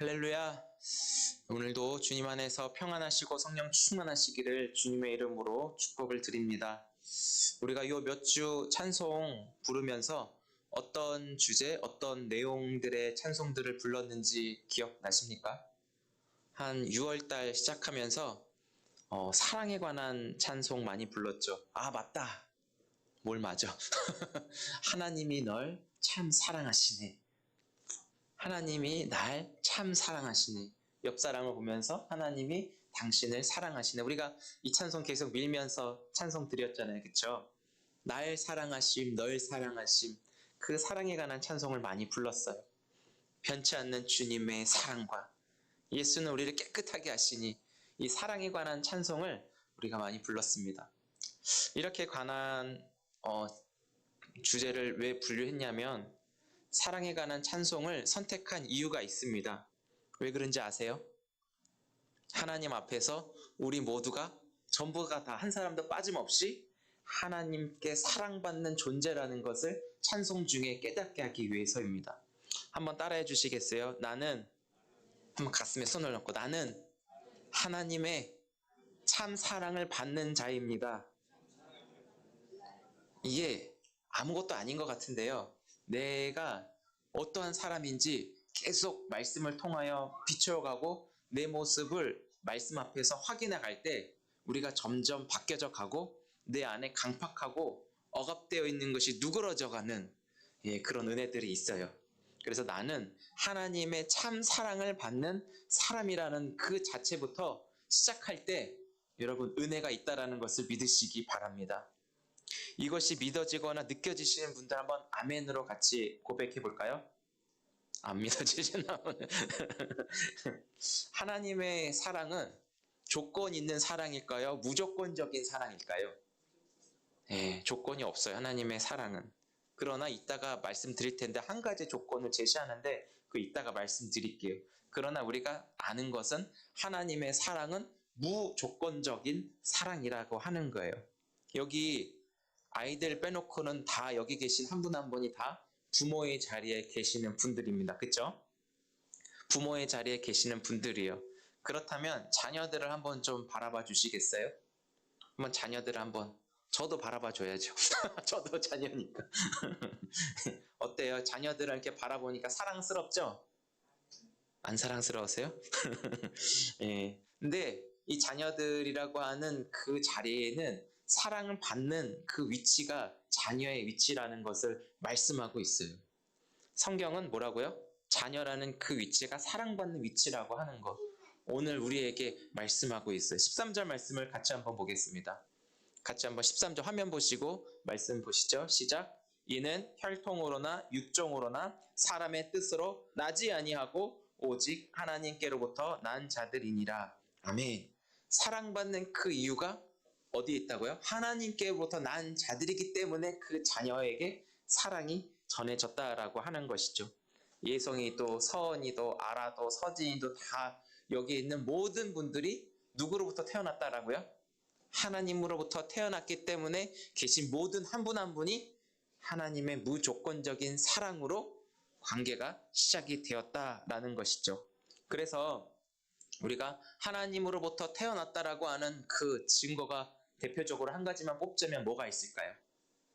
할렐루야. 오늘도 주님 안에서 평안하시고 성령 충만하시기를 주님의 이름으로 축복을 드립니다. 우리가 요 몇 주 찬송 부르면서 어떤 주제, 어떤 내용들의 찬송들을 불렀는지 기억나십니까? 한 6월달 시작하면서 사랑에 관한 찬송 많이 불렀죠. 아, 맞다. 뭘 맞아. 하나님이 널 참 사랑하시네. 하나님이 날 참 사랑하시네. 옆 사람을 보면서 하나님이 당신을 사랑하시네. 우리가 이 찬송 계속 밀면서 찬송 드렸잖아요. 그쵸? 날 사랑하심, 널 사랑하심. 그 사랑에 관한 찬송을 많이 불렀어요. 변치 않는 주님의 사랑과 예수는 우리를 깨끗하게 하시니 이 사랑에 관한 찬송을 우리가 많이 불렀습니다. 이렇게 관한 주제를 왜 분류했냐면 사랑에 관한 찬송을 선택한 이유가 있습니다. 왜 그런지 아세요? 하나님 앞에서 우리 모두가 전부가 다 한 사람도 빠짐없이 하나님께 사랑받는 존재라는 것을 찬송 중에 깨닫게 하기 위해서입니다. 한번 따라해 주시겠어요? 나는, 한번 가슴에 손을 얹고, 나는 하나님의 참 사랑을 받는 자입니다. 이게 아무것도 아닌 것 같은데요. 내가 어떠한 사람인지 계속 말씀을 통하여 비춰가고 내 모습을 말씀 앞에서 확인해 갈 때 우리가 점점 바뀌어져 가고 내 안에 강팍하고 억압되어 있는 것이 누그러져 가는 그런 은혜들이 있어요. 그래서 나는 하나님의 참 사랑을 받는 사람이라는 그 자체부터 시작할 때 여러분 은혜가 있다는 것을 믿으시기 바랍니다. 이것이 믿어지거나 느껴지시는 분들 한번 아멘으로 같이 고백해 볼까요? 안 믿어지시나 오늘. 하나님의 사랑은 조건 있는 사랑일까요? 무조건적인 사랑일까요? 조건이 없어요. 하나님의 사랑은. 그러나 이따가 말씀드릴 텐데 한 가지 조건을 제시하는데 그 이따가 말씀드릴게요. 그러나 우리가 아는 것은 하나님의 사랑은 무조건적인 사랑이라고 하는 거예요. 여기 아이들 빼놓고는 다 여기 계신 한 분 한 분이 다 부모의 자리에 계시는 분들입니다. 그렇죠? 부모의 자리에 계시는 분들이에요. 그렇다면 자녀들을 한번 좀 바라봐 주시겠어요? 한번 자녀들을 한번 저도 바라봐 줘야죠. 저도 자녀니까. 어때요? 자녀들을 이렇게 바라보니까 사랑스럽죠? 안 사랑스러우세요? 근데 이 자녀들이라고 하는 그 자리에는 사랑을 받는 그 위치가 자녀의 위치라는 것을 말씀하고 있어요. 성경은 뭐라고요? 자녀라는 그 위치가 사랑받는 위치라고 하는 것. 오늘 우리에게 말씀하고 있어요. 13절 말씀을 같이 한번 보겠습니다. 같이 한번 13절 화면 보시고 말씀 보시죠. 시작. 이는 혈통으로나 육종으로나 사람의 뜻으로 나지 아니하고 오직 하나님께로부터 난 자들이니라. 아멘. 사랑받는 그 이유가 어디에 있다고요? 하나님께로부터 난 자들이기 때문에 그 자녀에게 사랑이 전해졌다라고 하는 것이죠. 예성이도 서은이도 아라도 서진이도 다 여기 있는 모든 분들이 누구로부터 태어났다라고요? 하나님으로부터 태어났기 때문에 계신 모든 한 분 한 분이 하나님의 무조건적인 사랑으로 관계가 시작이 되었다라는 것이죠. 그래서 우리가 하나님으로부터 태어났다라고 하는 그 증거가 대표적으로 한 가지만 뽑자면 뭐가 있을까요?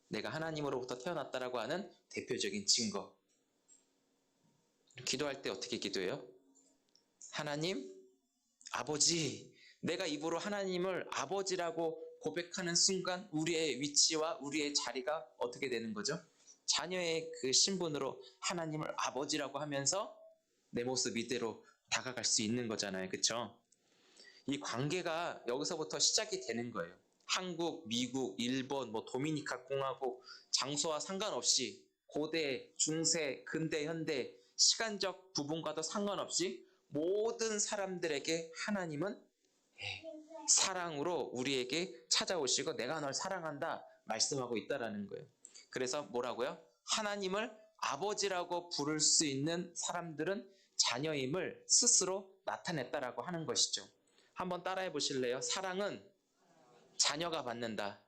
내가 하나님으로부터 태어났다라고 하는 대표적인 증거. 기도할 때 어떻게 기도해요? 하나님, 아버지, 내가 입으로 하나님을 아버지라고 고백하는 순간 우리의 위치와 우리의 자리가 어떻게 되는 거죠? 자녀의 그 신분으로 하나님을 아버지라고 하면서 내 모습 이대로 다가갈 수 있는 거잖아요. 그렇죠? 이 관계가 여기서부터 시작이 되는 거예요. 한국, 미국, 일본, 도미니카 공화국 장소와 상관없이 고대, 중세, 근대, 현대 시간적 부분과도 상관없이 모든 사람들에게 하나님은 사랑으로 우리에게 찾아오시고 내가 널 사랑한다 말씀하고 있다라는 거예요. 그래서 뭐라고요? 하나님을 아버지라고 부를 수 있는 사람들은 자녀임을 스스로 나타냈다라고 하는 것이죠. 한번 따라해 보실래요? 사랑은 자녀가 받는다.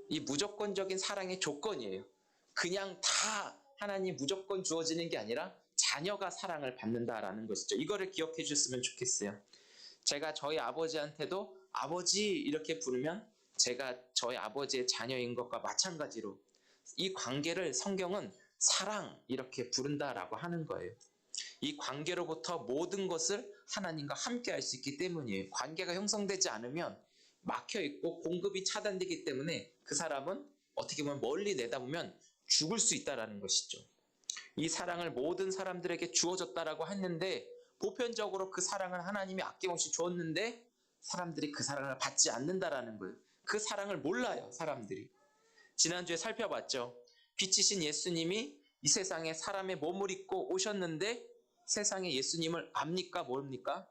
이 무조건적인 사랑의 조건이에요. 그냥 다 하나님 무조건 주어지는 게 아니라 자녀가 사랑을 받는다라는 것이죠. 이거를 기억해 주셨으면 좋겠어요. 제가 저희 아버지한테도 아버지 이렇게 부르면 제가 저희 아버지의 자녀인 것과 마찬가지로 이 관계를 성경은 사랑 이렇게 부른다라고 하는 거예요. 이 관계로부터 모든 것을 하나님과 함께 할 수 있기 때문이에요. 관계가 형성되지 않으면 막혀 있고 공급이 차단되기 때문에 그 사람은 어떻게 보면 멀리 내다보면 죽을 수 있다라는 것이죠. 이 사랑을 모든 사람들에게 주어졌다라고 했는데 보편적으로 그 사랑을 하나님이 아낌없이 주었는데 사람들이 그 사랑을 받지 않는다라는 거예요. 그 사랑을 몰라요, 사람들이. 지난주에 살펴봤죠. 빛이신 예수님이 이 세상에 사람의 몸을 입고 오셨는데 세상에 예수님을 압니까? 모릅니까?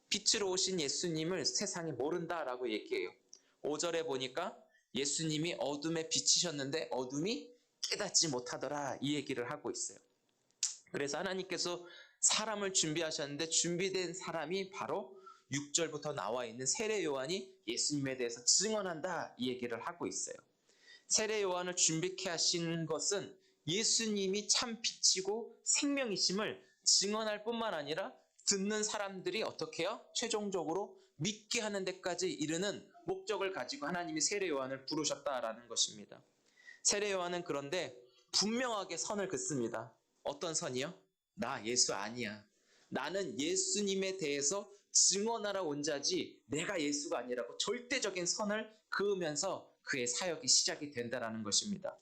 빛으로 오신 예수님을 세상이 모른다라고 얘기해요. 5절에 보니까 예수님이 어둠에 비치셨는데 어둠이 깨닫지 못하더라 이 얘기를 하고 있어요. 그래서 하나님께서 사람을 준비하셨는데 준비된 사람이 바로 6절부터 나와 있는 세례 요한이 예수님에 대해서 증언한다 이 얘기를 하고 있어요. 세례 요한을 준비케 하신 것은 예수님이 참 빛이고 생명이심을 증언할 뿐만 아니라 듣는 사람들이 어떻게 해요? 최종적으로 믿게 하는 데까지 이르는 목적을 가지고 하나님이 세례 요한을 부르셨다라는 것입니다. 세례 요한은 그런데 분명하게 선을 긋습니다. 어떤 선이요? 나 예수 아니야. 나는 예수님에 대해서 증언하러 온 자지 내가 예수가 아니라고 절대적인 선을 그으면서 그의 사역이 시작이 된다는 것입니다.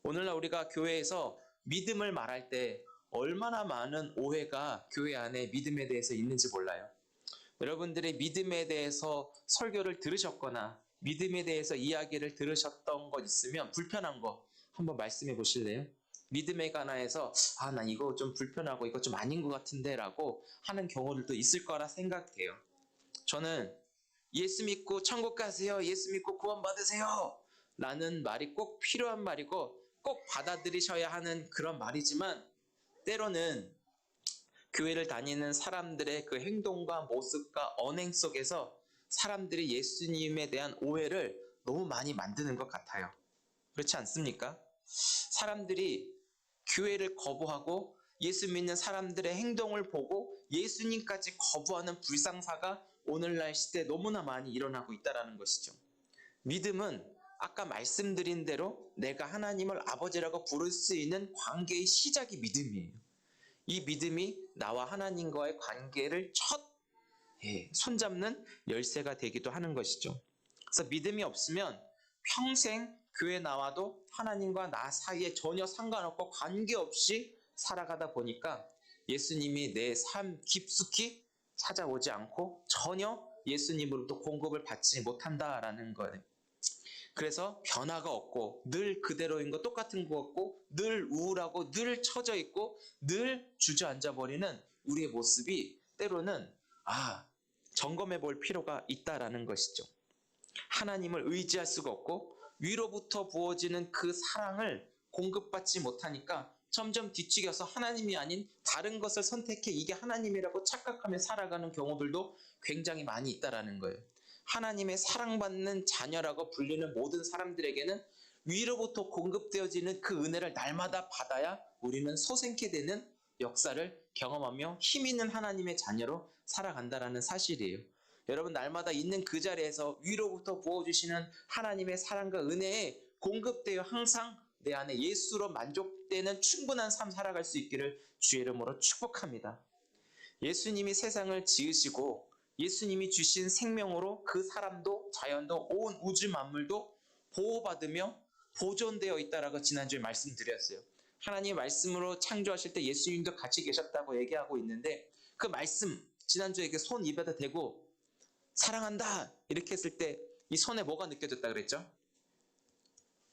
오늘날 우리가 교회에서 믿음을 말할 때 얼마나 많은 오해가 교회 안에 믿음에 대해서 있는지 몰라요. 여러분들이 믿음에 대해서 설교를 들으셨거나 믿음에 대해서 이야기를 들으셨던 것 있으면 불편한 거 한번 말씀해 보실래요? 믿음에 관해서 난 이거 좀 불편하고 이거 좀 아닌 것 같은데 라고 하는 경우들도 있을 거라 생각돼요. 저는 예수 믿고 천국 가세요. 예수 믿고 구원 받으세요. 라는 말이 꼭 필요한 말이고 꼭 받아들이셔야 하는 그런 말이지만 때로는 교회를 다니는 사람들의 그 행동과 모습과 언행 속에서 사람들이 예수님에 대한 오해를 너무 많이 만드는 것 같아요. 그렇지 않습니까? 사람들이 교회를 거부하고 예수 믿는 사람들의 행동을 보고 예수님까지 거부하는 불상사가 오늘날 시대에 너무나 많이 일어나고 있다는 것이죠. 믿음은 아까 말씀드린 대로 내가 하나님을 아버지라고 부를 수 있는 관계의 시작이 믿음이에요. 이 믿음이 나와 하나님과의 관계를 첫 손잡는 열쇠가 되기도 하는 것이죠. 그래서 믿음이 없으면 평생 교회 나와도 하나님과 나 사이에 전혀 상관없고 관계없이 살아가다 보니까 예수님이 내 삶 깊숙이 찾아오지 않고 전혀 예수님으로부터 공급을 받지 못한다라는 거예요. 그래서 변화가 없고 늘 그대로인 거 똑같은 것 같고 늘 우울하고 늘 처져 있고 늘 주저앉아 버리는 우리의 모습이 때로는 점검해 볼 필요가 있다라는 것이죠. 하나님을 의지할 수가 없고 위로부터 부어지는 그 사랑을 공급받지 못하니까 점점 뒤치겨서 하나님이 아닌 다른 것을 선택해 이게 하나님이라고 착각하며 살아가는 경우들도 굉장히 많이 있다라는 거예요. 하나님의 사랑받는 자녀라고 불리는 모든 사람들에게는 위로부터 공급되어지는 그 은혜를 날마다 받아야 우리는 소생케 되는 역사를 경험하며 힘 있는 하나님의 자녀로 살아간다는 사실이에요. 여러분 날마다 있는 그 자리에서 위로부터 부어주시는 하나님의 사랑과 은혜에 공급되어 항상 내 안에 예수로 만족되는 충분한 삶 살아갈 수 있기를 주의 이름으로 축복합니다. 예수님이 세상을 지으시고 예수님이 주신 생명으로 그 사람도 자연도 온 우주 만물도 보호받으며 보존되어 있다라고 지난주에 말씀드렸어요. 하나님 말씀으로 창조하실 때 예수님도 같이 계셨다고 얘기하고 있는데 그 말씀 지난주에 손 입에다 대고 사랑한다 이렇게 했을 때 이 손에 뭐가 느껴졌다 그랬죠?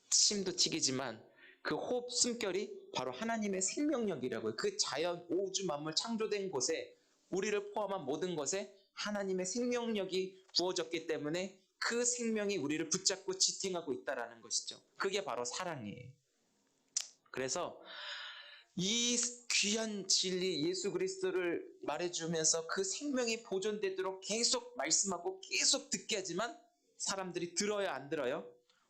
침도 튀기지만 그 호흡 숨결이 바로 하나님의 생명력이라고요. 그 자연 우주 만물 창조된 곳에 우리를 포함한 모든 것에 하나님의 생명력이 부어졌기 때문에 그 생명이 우리를 붙잡고 지탱하고 있다는 것이죠. 그게 바로 사랑이에요. 그래서 이 귀한 진리 예수 그리스도를 말해주면서 그 생명이 보존되도록 계속 말씀하고 계속 듣게 하지만 사람들이 들어야 안 들어요?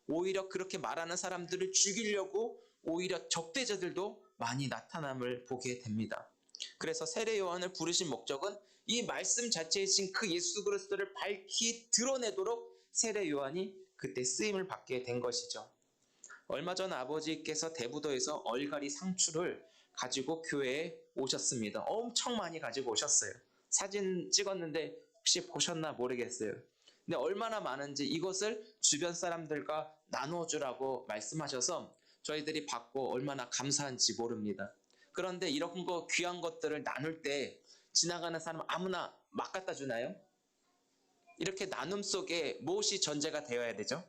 오히려 그렇게 말하는 사람들을 죽이려고 오히려 적대자들도 많이 나타남을 보게 됩니다. 그래서 세례 요한을 부르신 목적은 이 말씀 자체이신 그 예수 그리스도를 밝히 드러내도록 세례 요한이 그때 쓰임을 받게 된 것이죠. 얼마 전 아버지께서 대부도에서 얼갈이 상추를 가지고 교회에 오셨습니다. 엄청 많이 가지고 오셨어요. 사진 찍었는데 혹시 보셨나 모르겠어요. 근데 얼마나 많은지 이것을 주변 사람들과 나눠주라고 말씀하셔서 저희들이 받고 얼마나 감사한지 모릅니다. 그런데 이런 거 귀한 것들을 나눌 때 지나가는 사람 아무나 막 갖다 주나요? 이렇게 나눔 속에 무엇이 전제가 되어야 되죠?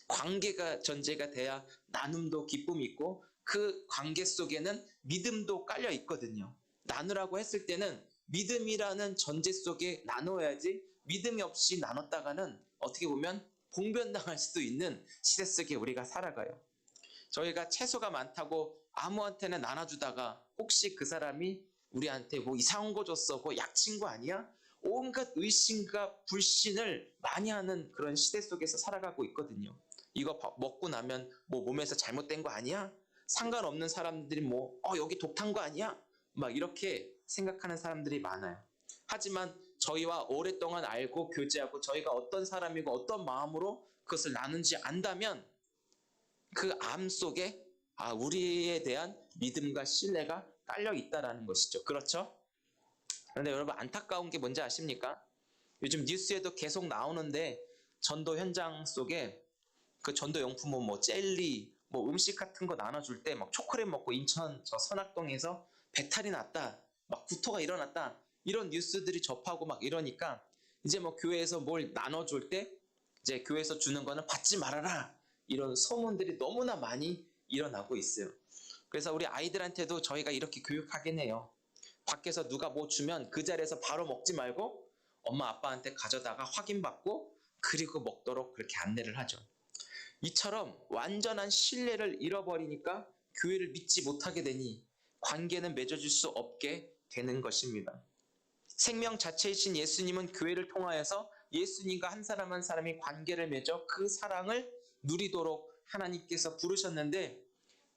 관계가 전제가 돼야 나눔도 기쁨이 있고 그 관계 속에는 믿음도 깔려 있거든요. 나누라고 했을 때는 믿음이라는 전제 속에 나눠야지 믿음이 없이 나눴다가는 어떻게 보면 봉변당할 수도 있는 시대 속에 우리가 살아가요. 저희가 채소가 많다고 아무한테나 나눠주다가 혹시 그 사람이 우리한테 뭐 이상한 거 줬어, 그거 약친 거 아니야? 온갖 의심과 불신을 많이 하는 그런 시대 속에서 살아가고 있거든요. 이거 먹고 나면 뭐 몸에서 잘못된 거 아니야? 상관없는 사람들이 여기 독 탄 거 아니야? 막 이렇게 생각하는 사람들이 많아요. 하지만 저희와 오랫동안 알고 교제하고 저희가 어떤 사람이고 어떤 마음으로 그것을 나눈지 안다면 그 암 속에 우리에 대한 믿음과 신뢰가 깔려 있다라는 것이죠. 그렇죠? 그런데 여러분 안타까운 게 뭔지 아십니까? 요즘 뉴스에도 계속 나오는데 전도 현장 속에 그 전도 용품은 젤리, 음식 같은 거 나눠줄 때 막 초콜릿 먹고 인천 저 선악동에서 배탈이 났다, 막 구토가 일어났다 이런 뉴스들이 접하고 막 이러니까 이제 교회에서 뭘 나눠줄 때 이제 교회에서 주는 거는 받지 말아라 이런 소문들이 너무나 많이 일어나고 있어요. 그래서 우리 아이들한테도 저희가 이렇게 교육하긴 해요. 밖에서 누가 뭐 주면 그 자리에서 바로 먹지 말고 엄마 아빠한테 가져다가 확인받고 그리고 먹도록 그렇게 안내를 하죠. 이처럼 완전한 신뢰를 잃어버리니까 교회를 믿지 못하게 되니 관계는 맺어줄 수 없게 되는 것입니다. 생명 자체이신 예수님은 교회를 통하여서 예수님과 한 사람 한 사람이 관계를 맺어 그 사랑을 누리도록 하나님께서 부르셨는데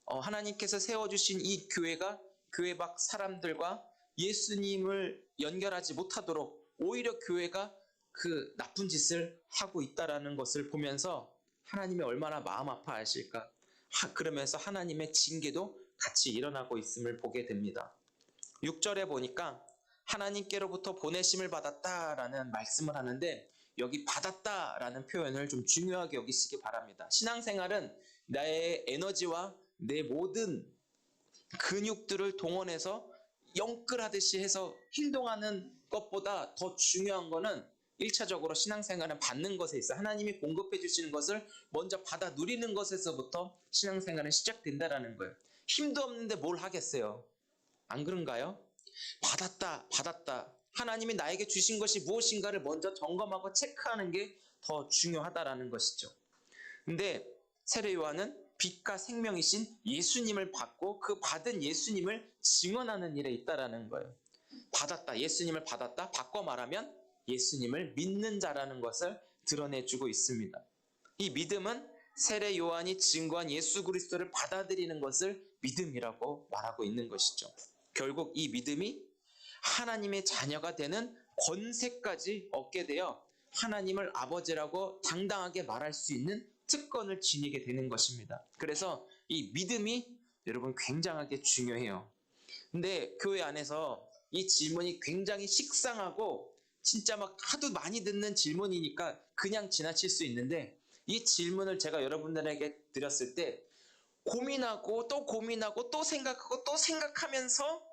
하나님께서 세워주신 이 교회가 교회 밖 사람들과 예수님을 연결하지 못하도록 오히려 교회가 그 나쁜 짓을 하고 있다는 것을 보면서 하나님이 얼마나 마음 아파하실까. 그러면서 하나님의 징계도 같이 일어나고 있음을 보게 됩니다. 6절에 보니까 하나님께로부터 보내심을 받았다라는 말씀을 하는데 여기 받았다라는 표현을 좀 중요하게 여기시기 바랍니다. 신앙생활은 나의 에너지와 내 모든 근육들을 동원해서 영끌하듯이 해서 행동하는 것보다 더 중요한 거는 1차적으로 신앙생활은 받는 것에 있어 하나님이 공급해 주시는 것을 먼저 받아 누리는 것에서부터 신앙생활은 시작된다라는 거예요. 힘도 없는데 뭘 하겠어요? 안 그런가요? 받았다. 하나님이 나에게 주신 것이 무엇인가를 먼저 점검하고 체크하는 게 더 중요하다라는 것이죠. 근데 세례 요한은 빛과 생명이신 예수님을 받고 그 받은 예수님을 증언하는 일에 있다라는 거예요. 받았다, 예수님을 받았다, 바꿔 말하면 예수님을 믿는 자라는 것을 드러내주고 있습니다. 이 믿음은 세례 요한이 증거한 예수 그리스도를 받아들이는 것을 믿음이라고 말하고 있는 것이죠. 결국 이 믿음이 하나님의 자녀가 되는 권세까지 얻게 되어 하나님을 아버지라고 당당하게 말할 수 있는 특권을 지니게 되는 것입니다. 그래서 이 믿음이 여러분 굉장하게 중요해요. 근데 교회 안에서 이 질문이 굉장히 식상하고 진짜 막 하도 많이 듣는 질문이니까 그냥 지나칠 수 있는데 이 질문을 제가 여러분들에게 드렸을 때 고민하고 또 생각하고 또 생각하면서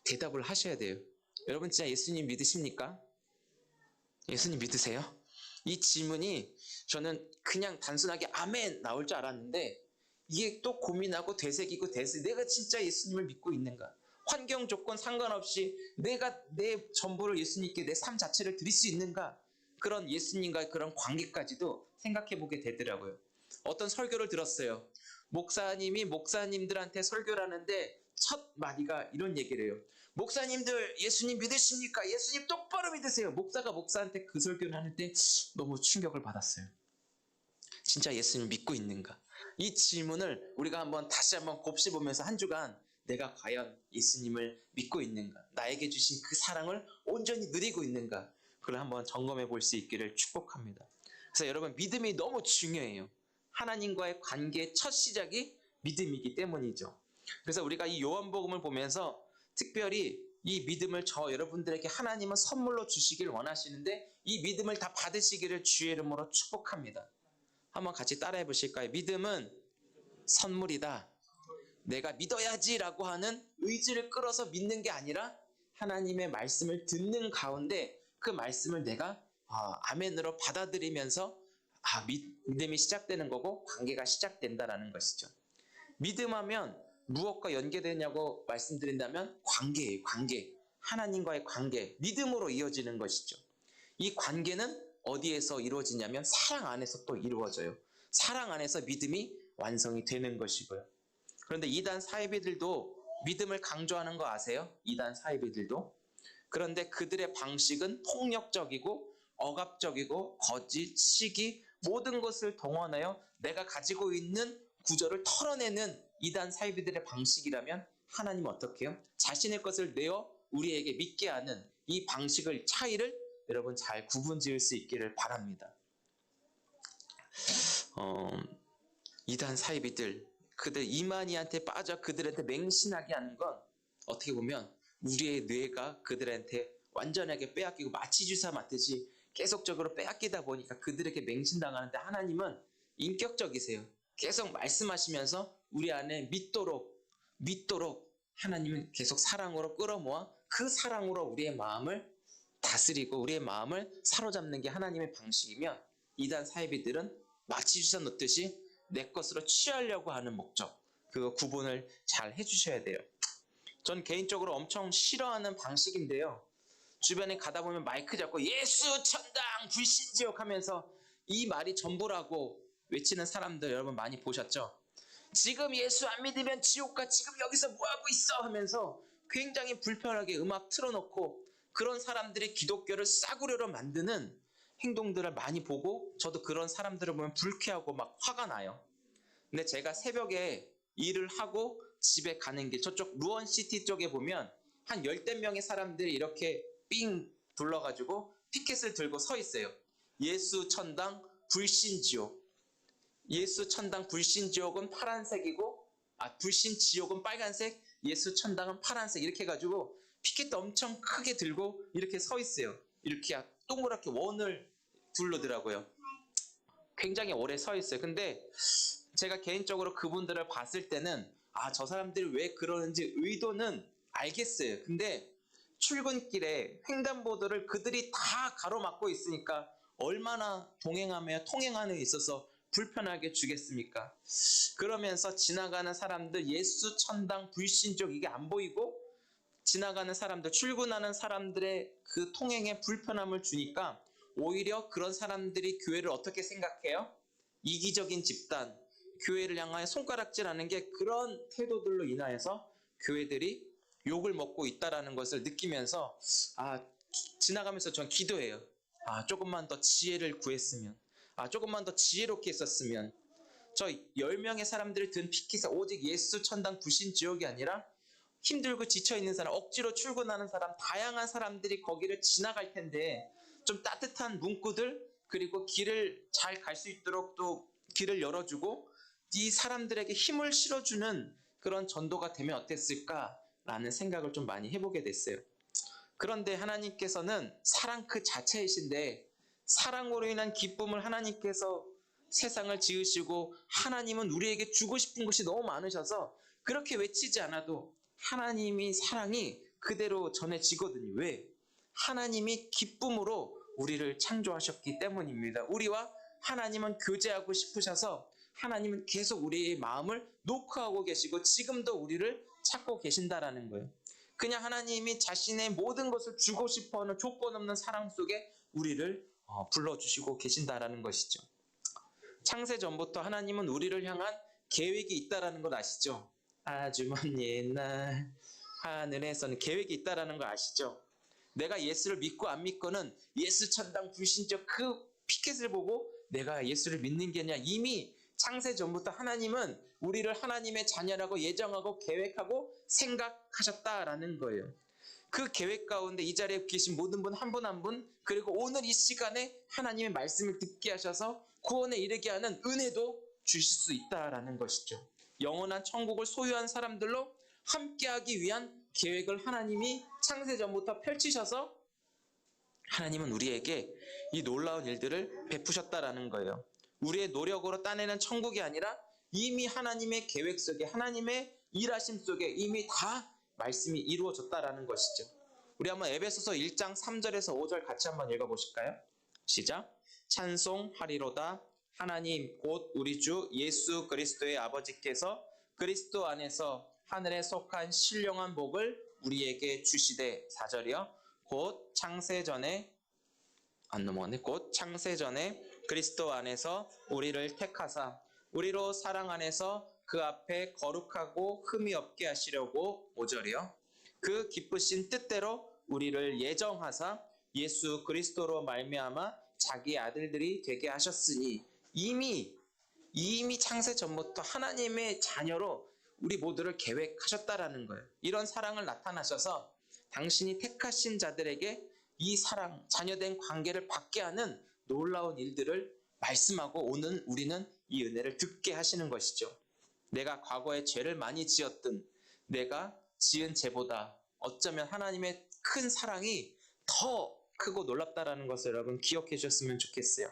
대답을 하셔야 돼요. 여러분 진짜 예수님 믿으십니까? 예수님 믿으세요? 이 질문이 저는 그냥 단순하게 아멘 나올 줄 알았는데 이게 또 고민하고 되새기고 내가 진짜 예수님을 믿고 있는가? 환경 조건 상관없이 내가 내 전부를 예수님께 내 삶 자체를 드릴 수 있는가? 그런 예수님과의 그런 관계까지도 생각해 보게 되더라고요. 어떤 설교를 들었어요. 목사님이 목사님들한테 설교를 하는데 첫 마디가 이런 얘기를 해요. 목사님들 예수님 믿으십니까? 예수님 똑바로 믿으세요. 목사가 목사한테 그 설교를 하는데 너무 충격을 받았어요. 진짜 예수님 믿고 있는가? 이 질문을 우리가 다시 한번 곱씹으면서 한 주간 내가 과연 예수님을 믿고 있는가? 나에게 주신 그 사랑을 온전히 누리고 있는가? 그걸 한번 점검해 볼 수 있기를 축복합니다. 그래서 여러분, 믿음이 너무 중요해요. 하나님과의 관계의 첫 시작이 믿음이기 때문이죠. 그래서 우리가 이 요한복음을 보면서 특별히 이 믿음을 여러분들에게 하나님은 선물로 주시길 원하시는데 이 믿음을 다 받으시기를 주의 이름으로 축복합니다. 한번 같이 따라해 보실까요? 믿음은 선물이다. 내가 믿어야지라고 하는 의지를 끌어서 믿는 게 아니라 하나님의 말씀을 듣는 가운데 그 말씀을 내가 아멘으로 받아들이면서 믿음이 시작되는 거고 관계가 시작된다라는 것이죠. 믿음하면 무엇과 연계되냐고 말씀드린다면 관계예요. 관계. 하나님과의 관계. 믿음으로 이어지는 것이죠. 이 관계는 어디에서 이루어지냐면 사랑 안에서 또 이루어져요. 사랑 안에서 믿음이 완성이 되는 것이고요. 그런데 이단 사이비들도 믿음을 강조하는 거 아세요? 이단 사이비들도. 그런데 그들의 방식은 폭력적이고 억압적이고 거짓, 시기 모든 것을 동원하여 내가 가지고 있는 구절을 털어내는 이단 사이비들의 방식이라면 하나님은 어떻게 해요? 자신의 것을 내어 우리에게 믿게 하는 이 방식을 차이를 여러분 잘 구분 지을 수 있기를 바랍니다. 이단 사이비들 그들 이만희한테 빠져 그들한테 맹신하게 하는 건 어떻게 보면 우리의 뇌가 그들한테 완전하게 빼앗기고 마취 주사 맞듯이 계속적으로 빼앗기다 보니까 그들에게 맹신당하는데 하나님은 인격적이세요. 계속 말씀하시면서 우리 안에 믿도록 하나님은 계속 사랑으로 끌어모아 그 사랑으로 우리의 마음을 다스리고 우리의 마음을 사로잡는 게 하나님의 방식이면 이단 사이비들은 마취 주사 놓듯이 내 것으로 취하려고 하는 목적, 그거 구분을 잘 해주셔야 돼요. 전 개인적으로 엄청 싫어하는 방식인데요. 주변에 가다 보면 마이크 잡고 예수 천당 불신지옥 하면서 이 말이 전부라고 외치는 사람들 여러분 많이 보셨죠? 지금 예수 안 믿으면 지옥가 지금 여기서 뭐하고 있어 하면서 굉장히 불편하게 음악 틀어놓고 그런 사람들이 기독교를 싸구려로 만드는 행동들을 많이 보고 저도 그런 사람들을 보면 불쾌하고 막 화가 나요. 근데 제가 새벽에 일을 하고 집에 가는 길 저쪽 루원시티 쪽에 보면 한 10대 명의 사람들이 이렇게 삥 둘러가지고 피켓을 들고 서 있어요. 예수 천당 불신지옥. 예수 천당 불신지옥은 파란색이고 불신지옥은 빨간색, 예수 천당은 파란색 이렇게 해가지고 피켓도 엄청 크게 들고 이렇게 서 있어요. 이렇게 동그랗게 원을 둘러더라고요. 굉장히 오래 서 있어요. 근데 제가 개인적으로 그분들을 봤을 때는 저 사람들이 왜 그러는지 의도는 알겠어요. 근데 출근길에 횡단보도를 그들이 다 가로막고 있으니까 얼마나 동행하며 통행하는 데 있어서 불편하게 주겠습니까? 그러면서 지나가는 사람들 예수 천당 불신족 이게 안 보이고 지나가는 사람들 출근하는 사람들의 그 통행에 불편함을 주니까 오히려 그런 사람들이 교회를 어떻게 생각해요? 이기적인 집단, 교회를 향하여 손가락질하는 게 그런 태도들로 인하여서 교회들이 욕을 먹고 있다라는 것을 느끼면서 지나가면서 전 기도해요. 조금만 더 지혜를 구했으면, 조금만 더 지혜롭게 했었으면. 저 10명의 사람들을 든 피켓에 오직 예수 천당 불신지옥이 아니라 힘들고 지쳐있는 사람, 억지로 출근하는 사람, 다양한 사람들이 거기를 지나갈 텐데 좀 따뜻한 문구들 그리고 길을 잘 갈 수 있도록 또 길을 열어주고 이 사람들에게 힘을 실어주는 그런 전도가 되면 어땠을까라는 생각을 좀 많이 해보게 됐어요. 그런데 하나님께서는 사랑 그 자체이신데 사랑으로 인한 기쁨을 하나님께서 세상을 지으시고 하나님은 우리에게 주고 싶은 것이 너무 많으셔서 그렇게 외치지 않아도 하나님이 사랑이 그대로 전해지거든요. 왜? 하나님이 기쁨으로 우리를 창조하셨기 때문입니다. 우리와 하나님은 교제하고 싶으셔서 하나님은 계속 우리의 마음을 노크하고 계시고 지금도 우리를 찾고 계신다라는 거예요. 그냥 하나님이 자신의 모든 것을 주고 싶어하는 조건 없는 사랑 속에 우리를 불러주시고 계신다라는 것이죠. 창세 전부터 하나님은 우리를 향한 계획이 있다라는 걸 아시죠? 아주 먼 옛날 하늘에서는 계획이 있다라는 걸 아시죠? 내가 예수를 믿고 안 믿고는 예수 천당 불신적 그 피켓을 보고 내가 예수를 믿는 게 아니라 이미 창세 전부터 하나님은 우리를 하나님의 자녀라고 예정하고 계획하고 생각하셨다라는 거예요. 그 계획 가운데 이 자리에 계신 모든 분 한 분 한 분, 그리고 오늘 이 시간에 하나님의 말씀을 듣게 하셔서 구원에 이르게 하는 은혜도 주실 수 있다라는 것이죠. 영원한 천국을 소유한 사람들로 함께하기 위한 계획을 하나님이 창세 전부터 펼치셔서 하나님은 우리에게 이 놀라운 일들을 베푸셨다라는 거예요. 우리의 노력으로 따내는 천국이 아니라 이미 하나님의 계획 속에, 하나님의 일하심 속에 이미 다 말씀이 이루어졌다라는 것이죠. 우리 한번 에베소서 1장 3절에서 5절 같이 한번 읽어보실까요? 시작. 찬송하리로다 하나님 곧 우리 주 예수 그리스도의 아버지께서 그리스도 안에서 하늘에 속한 신령한 복을 우리에게 주시되. 4절이요. 곧 창세전에 그리스도 안에서 우리를 택하사 우리로 사랑 안에서 그 앞에 거룩하고 흠이 없게 하시려고. 5절이요. 그 기쁘신 뜻대로 우리를 예정하사 예수 그리스도로 말미암아 자기 아들들이 되게 하셨으니. 이미 창세 전부터 하나님의 자녀로 우리 모두를 계획하셨다라는 거예요. 이런 사랑을 나타나셔서 당신이 택하신 자들에게 이 사랑, 자녀된 관계를 받게 하는 놀라운 일들을 말씀하고 오늘 우리는 이 은혜를 듣게 하시는 것이죠. 내가 과거에 죄를 많이 지었든 내가 지은 죄보다 어쩌면 하나님의 큰 사랑이 더 크고 놀랍다라는 것을 여러분 기억해 주셨으면 좋겠어요.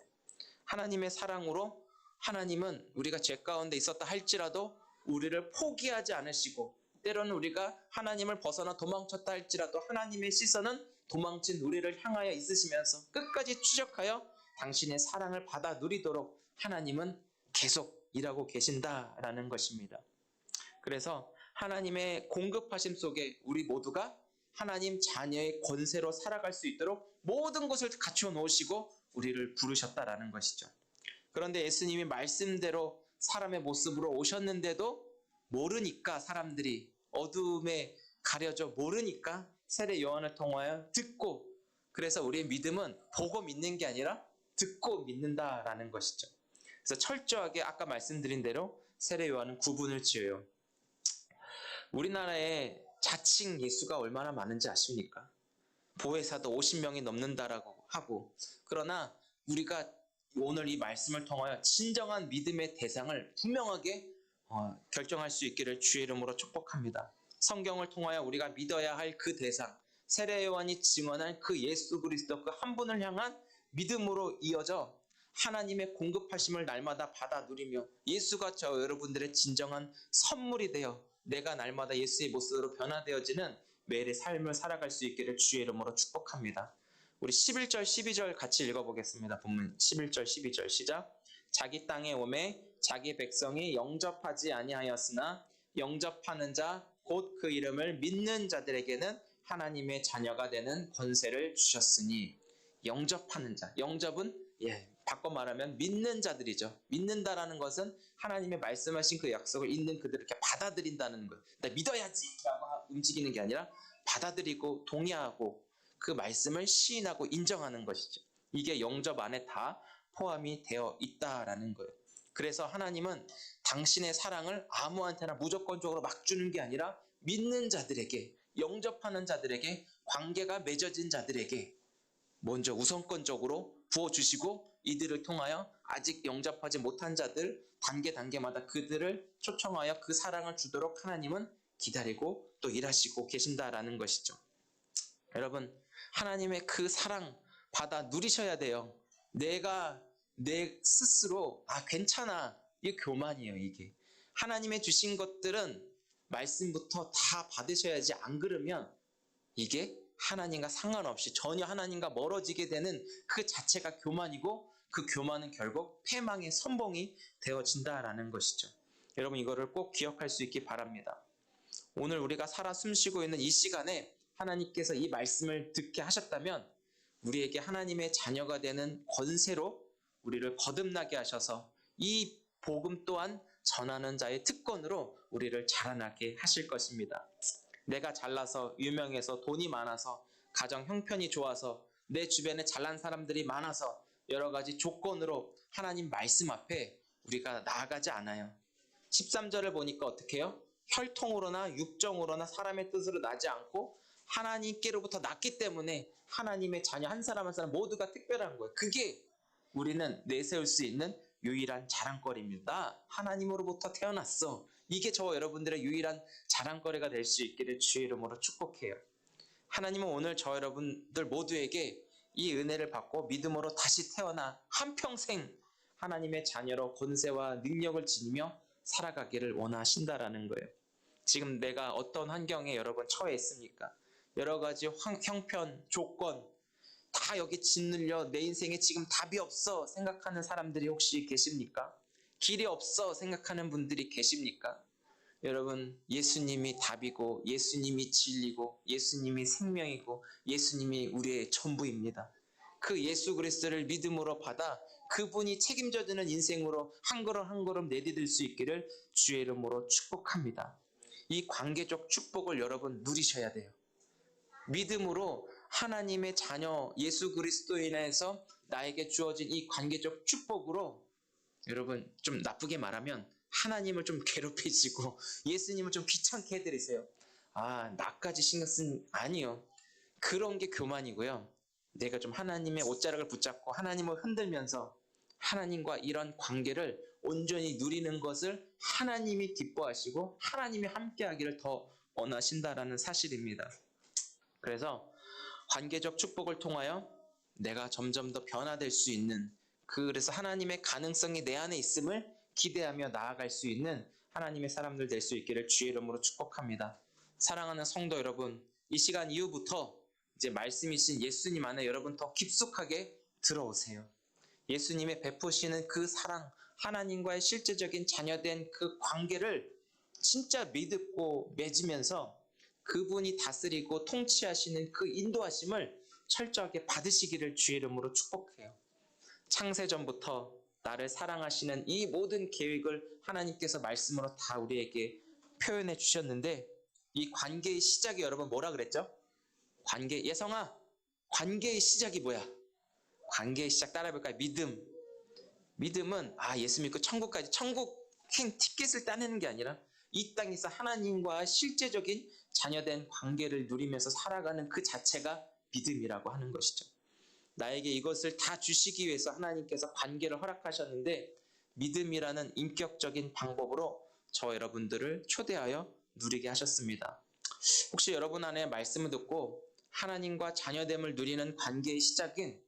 하나님의 사랑으로 하나님은 우리가 죄 가운데 있었다 할지라도 우리를 포기하지 않으시고, 때로는 우리가 하나님을 벗어나 도망쳤다 할지라도 하나님의 시선은 도망친 우리를 향하여 있으시면서 끝까지 추적하여 당신의 사랑을 받아 누리도록 하나님은 계속 일하고 계신다라는 것입니다. 그래서 하나님의 공급하심 속에 우리 모두가 하나님 자녀의 권세로 살아갈 수 있도록 모든 것을 갖추어 놓으시고 우리를 부르셨다라는 것이죠. 그런데 예수님이 말씀대로 사람의 모습으로 오셨는데도 모르니까, 사람들이 어두움에 가려져 모르니까 세례 요한을 통하여 듣고, 그래서 우리의 믿음은 보고 믿는 게 아니라 듣고 믿는다라는 것이죠. 그래서 철저하게 아까 말씀드린 대로 세례 요한은 구분을 지어요. 우리나라에 자칭 예수가 얼마나 많은지 아십니까? 보혜사도 50명이 넘는다라고 하고, 그러나 우리가 오늘 이 말씀을 통하여 진정한 믿음의 대상을 분명하게 결정할 수 있기를 주의 이름으로 축복합니다. 성경을 통하여 우리가 믿어야 할 그 대상, 세례 요한이 증언한 그 예수 그리스도 그 한 분을 향한 믿음으로 이어져 하나님의 공급하심을 날마다 받아 누리며 예수가 저 여러분들의 진정한 선물이 되어 내가 날마다 예수의 모습으로 변화되어지는 매일의 삶을 살아갈 수 있기를 주의 이름으로 축복합니다. 우리 11절 12절 같이 읽어보겠습니다. 본문 11절 12절 시작. 자기 땅에 오매 자기 백성이 영접하지 아니하였으나 영접하는 자 곧 그 이름을 믿는 자들에게는 하나님의 자녀가 되는 권세를 주셨으니. 영접하는 자, 영접은 바꿔 말하면 믿는 자들이죠. 믿는다라는 것은 하나님의 말씀하신 그 약속을 있는 그들을 이렇게 받아들인다는 거예요. 나 믿어야지라고 움직이는 게 아니라 받아들이고 동의하고 그 말씀을 시인하고 인정하는 것이죠. 이게 영접 안에 다 포함이 되어 있다라는 거예요. 그래서 하나님은 당신의 사랑을 아무한테나 무조건적으로 막 주는 게 아니라 믿는 자들에게, 영접하는 자들에게, 관계가 맺어진 자들에게 먼저 우선권적으로 부어주시고, 이들을 통하여 아직 영접하지 못한 자들 단계마다 그들을 초청하여 그 사랑을 주도록 하나님은 기다리고 또 일하시고 계신다라는 것이죠. 여러분, 하나님의 그 사랑 받아 누리셔야 돼요. 내가 내 스스로 괜찮아, 이게 교만이에요. 이게 하나님의 주신 것들은 말씀부터 다 받으셔야지, 안 그러면 이게 하나님과 상관없이 전혀 하나님과 멀어지게 되는 그 자체가 교만이고, 그 교만은 결국 패망의 선봉이 되어진다라는 것이죠. 여러분, 이거를 꼭 기억할 수 있기 바랍니다. 오늘 우리가 살아 숨쉬고 있는 이 시간에 하나님께서 이 말씀을 듣게 하셨다면 우리에게 하나님의 자녀가 되는 권세로 우리를 거듭나게 하셔서 이 복음 또한 전하는 자의 특권으로 우리를 자라나게 하실 것입니다. 내가 잘나서 유명해서 돈이 많아서 가정 형편이 좋아서 내 주변에 잘난 사람들이 많아서 여러 가지 조건으로 하나님 말씀 앞에 우리가 나아가지 않아요. 13절을 보니까 어떻게 해요? 혈통으로나 육정으로나 사람의 뜻으로 나지 않고 하나님께로부터 났기 때문에 하나님의 자녀 한 사람 한 사람 모두가 특별한 거예요. 그게 우리는 내세울 수 있는 유일한 자랑거리입니다. 하나님으로부터 태어났어. 이게 저와 여러분들의 유일한 자랑거리가 될 수 있기를 주의 이름으로 축복해요. 하나님은 오늘 저 여러분들 모두에게 이 은혜를 받고 믿음으로 다시 태어나 한평생 하나님의 자녀로 권세와 능력을 지니며 살아가기를 원하신다라는 거예요. 지금 내가 어떤 환경에 여러분 처해 있습니까? 여러 가지 형편, 조건 다 여기 짓눌려 내 인생에 지금 답이 없어 생각하는 사람들이 혹시 계십니까? 길이 없어 생각하는 분들이 계십니까? 여러분, 예수님이 답이고 예수님이 진리고 예수님이 생명이고 예수님이 우리의 전부입니다. 그 예수 그리스도를 믿음으로 받아 그분이 책임져주는 인생으로 한 걸음 한 걸음 내디딜 수 있기를 주의 이름으로 축복합니다. 이 관계적 축복을 여러분 누리셔야 돼요. 믿음으로 하나님의 자녀 예수 그리스도에 인해서 나에게 주어진 이 관계적 축복으로 여러분 좀 나쁘게 말하면 하나님을 좀 괴롭히시고 예수님을 좀 귀찮게 해드리세요. 나까지 신경 쓴 아니요. 그런 게 교만이고요. 내가 좀 하나님의 옷자락을 붙잡고 하나님을 흔들면서 하나님과 이런 관계를 온전히 누리는 것을 하나님이 기뻐하시고 하나님이 함께하기를 더 원하신다라는 사실입니다. 그래서 관계적 축복을 통하여 내가 점점 더 변화될 수 있는 그래서 하나님의 가능성이 내 안에 있음을 기대하며 나아갈 수 있는 하나님의 사람들 될 수 있기를 주의 이름으로 축복합니다. 사랑하는 성도 여러분, 이 시간 이후부터 이제 말씀이신 예수님 안에 여러분 더 깊숙하게 들어오세요. 예수님의 베푸시는 그 사랑, 하나님과의 실제적인 자녀된 그 관계를 진짜 믿고 맺으면서 그분이 다스리고 통치하시는 그 인도하심을 철저하게 받으시기를 주의 이름으로 축복해요. 창세전부터 나를 사랑하시는 이 모든 계획을 하나님께서 말씀으로 다 우리에게 표현해 주셨는데 이 관계의 시작이 여러분 뭐라 그랬죠? 예성아, 관계의 시작이 뭐야? 관계의 시작 따라해볼까요? 믿음은 예수 믿고 천국까지 천국행 티켓을 따내는 게 아니라 이 땅에서 하나님과 실제적인 자녀된 관계를 누리면서 살아가는 그 자체가 믿음이라고 하는 것이죠. 나에게 이것을 다 주시기 위해서 하나님께서 관계를 허락하셨는데 믿음이라는 인격적인 방법으로 저 여러분들을 초대하여 누리게 하셨습니다. 혹시 여러분 안에 말씀을 듣고 하나님과 자녀됨을 누리는 관계의 시작은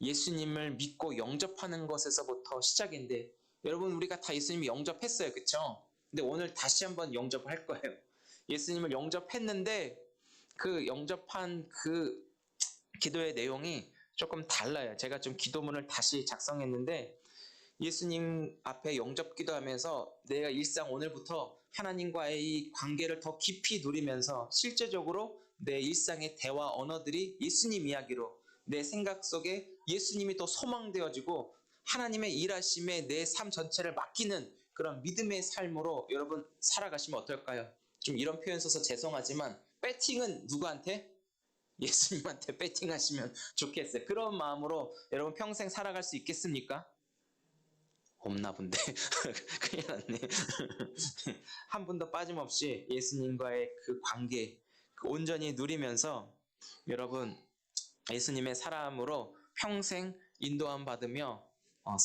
예수님을 믿고 영접하는 것에서부터 시작인데 여러분 우리가 다 예수님을 영접했어요. 그렇죠? 근데 오늘 다시 한번 영접을 할 거예요. 예수님을 영접했는데 그 영접한 그 기도의 내용이 조금 달라요. 제가 좀 기도문을 다시 작성했는데 예수님 앞에 영접 기도하면서 내가 일상 오늘부터 하나님과의 이 관계를 더 깊이 누리면서 실제적으로 내 일상의 대화 언어들이 예수님 이야기로 내 생각 속에 예수님이 더 소망되어지고 하나님의 일하심에 내 삶 전체를 맡기는 그런 믿음의 삶으로 여러분 살아가시면 어떨까요? 좀 이런 표현 써서 죄송하지만 배팅은 누구한테? 예수님한테 배팅하시면 좋겠어요. 그런 마음으로 여러분 평생 살아갈 수 있겠습니까? 없나 본데 큰일 났네. 한 분도 빠짐없이 예수님과의 그 관계 온전히 누리면서 여러분 예수님의 사람으로 평생 인도함 받으며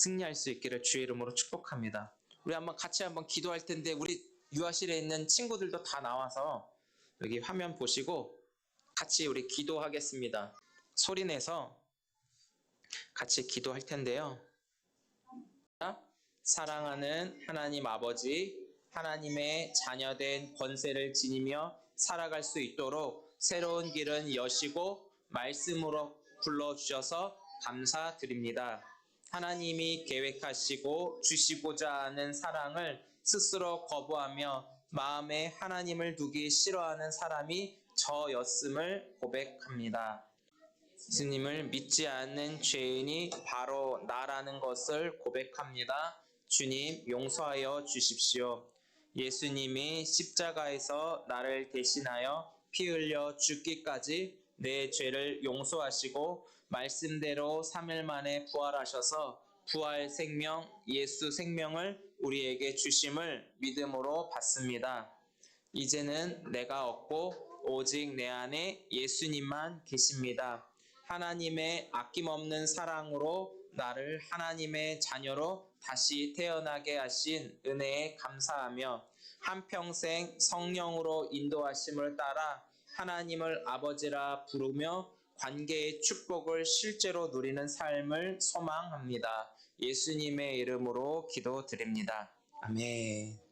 승리할 수 있기를 주의 이름으로 축복합니다. 우리 같이 한번 기도할 텐데 우리 유아실에 있는 친구들도 다 나와서 여기 화면 보시고 같이 우리 기도하겠습니다. 소리내서 같이 기도할 텐데요. 사랑하는 하나님 아버지, 하나님의 자녀된 권세를 지니며 살아갈 수 있도록 새로운 길은 여시고 말씀으로 불러주셔서 감사드립니다. 하나님이 계획하시고 주시고자 하는 사랑을 스스로 거부하며 마음에 하나님을 두기 싫어하는 사람이 저였음을 고백합니다. 예수님을 믿지 않는 죄인이 바로 나라는 것을 고백합니다. 주님 용서하여 주십시오. 예수님이 십자가에서 나를 대신하여 피 흘려 죽기까지 내 죄를 용서하시고 말씀대로 3일 만에 부활하셔서 부활 생명, 예수 생명을 우리에게 주심을 믿음으로 받습니다. 이제는 내가 없고 오직 내 안에 예수님만 계십니다. 하나님의 아낌없는 사랑으로 나를 하나님의 자녀로 다시 태어나게 하신 은혜에 감사하며 한평생 성령으로 인도하심을 따라 하나님을 아버지라 부르며 관계의 축복을 실제로 누리는 삶을 소망합니다. 예수님의 이름으로 기도드립니다. 아멘.